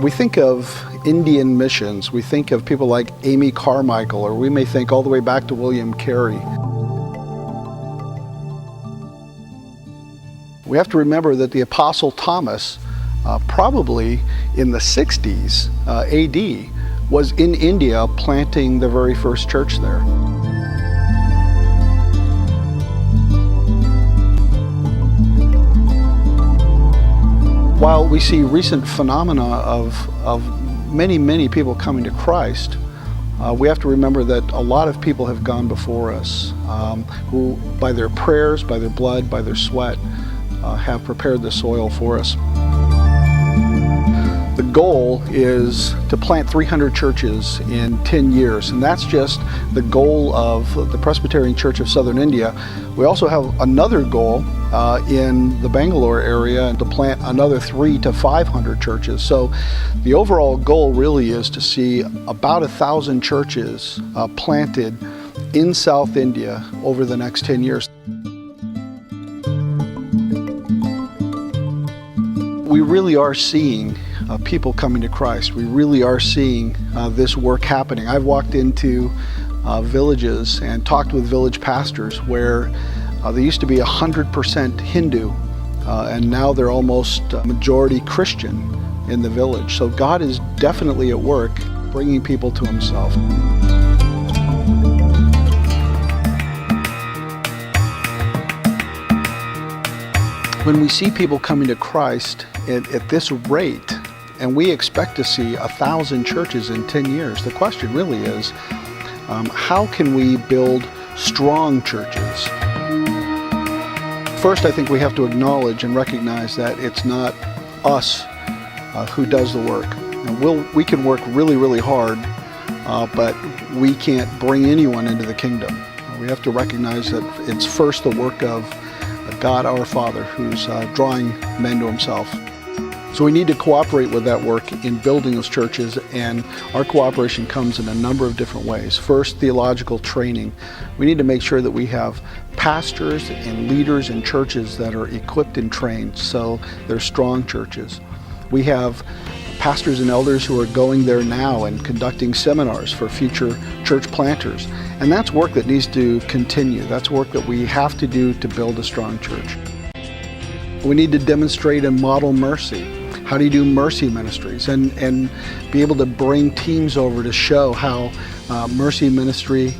We think of Indian missions, we think of people like Amy Carmichael, or we may think all the way back to William Carey. We have to remember that the Apostle Thomas, probably in the 60s AD, was in India planting the very first church there. While we see recent phenomena of many people coming to Christ, we have to remember that a lot of people have gone before us who, by their prayers, by their blood, by their sweat, have prepared the soil for us. The goal is to plant 300 churches in 10 years, and that's just the goal of the Presbyterian Church of Southern India. We also have another goal in the Bangalore area to plant another 300 to 500 churches. So the overall goal really is to see about 1,000 churches planted in South India over the next 10 years. We really are seeing people coming to Christ. We really are seeing this work happening. I've walked into villages and talked with village pastors where they used to be 100% Hindu and now they're almost majority Christian in the village. So God is definitely at work bringing people to Himself. When we see people coming to Christ at this rate, and we expect to see 1,000 churches in 10 years, the question really is, how can we build strong churches? First, I think we have to acknowledge and recognize that it's not us who does the work. And we can work really hard, but we can't bring anyone into the kingdom. We have to recognize that it's first the work of God our Father who's drawing men to Himself. So we need to cooperate with that work in building those churches, and our cooperation comes in a number of different ways. First, theological training. We need to make sure that we have pastors and leaders in churches that are equipped and trained so they're strong churches. We have pastors and elders who are going there now and conducting seminars for future church planters. And that's work that needs to continue. That's work that we have to do to build a strong church. We need to demonstrate and model mercy. How do you do mercy ministries and be able to bring teams over to show how mercy ministry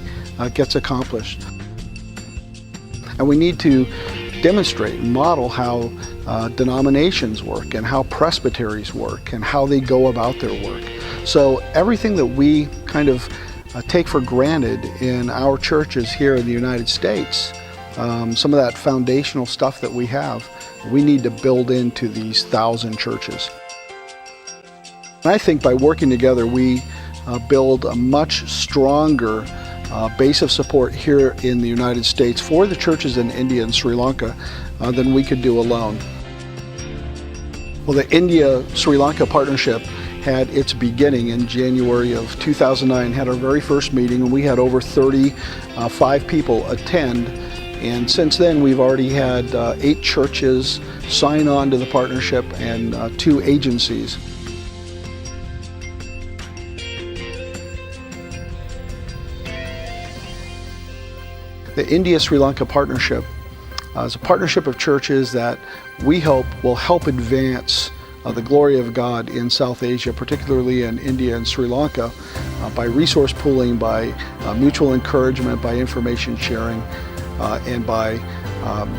gets accomplished. And we need to demonstrate and model how denominations work and how presbyteries work and how they go about their work. So everything that we kind of take for granted in our churches here in the United States, some of that foundational stuff that we have, we need to build into these 1,000 churches. And I think by working together, we build a much stronger base of support here in the United States for the churches in India and Sri Lanka than we could do alone. Well, the India-Sri Lanka partnership had its beginning in January of 2009, had our very first meeting, and we had over 35 people attend. And since then, we've already had 8 churches sign on to the partnership and 2 agencies. The India-Sri Lanka partnership is a partnership of churches that we hope will help advance the glory of God in South Asia, particularly in India and Sri Lanka, by resource pooling, by mutual encouragement, by information sharing, and by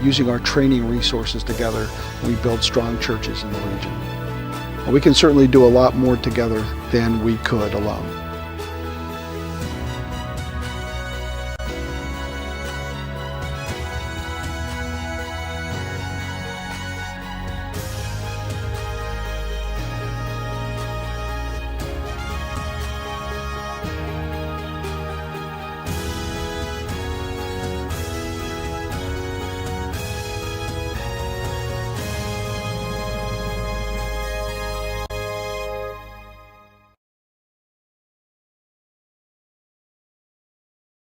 using our training resources together. We build strong churches in the region. We can certainly do a lot more together than we could alone.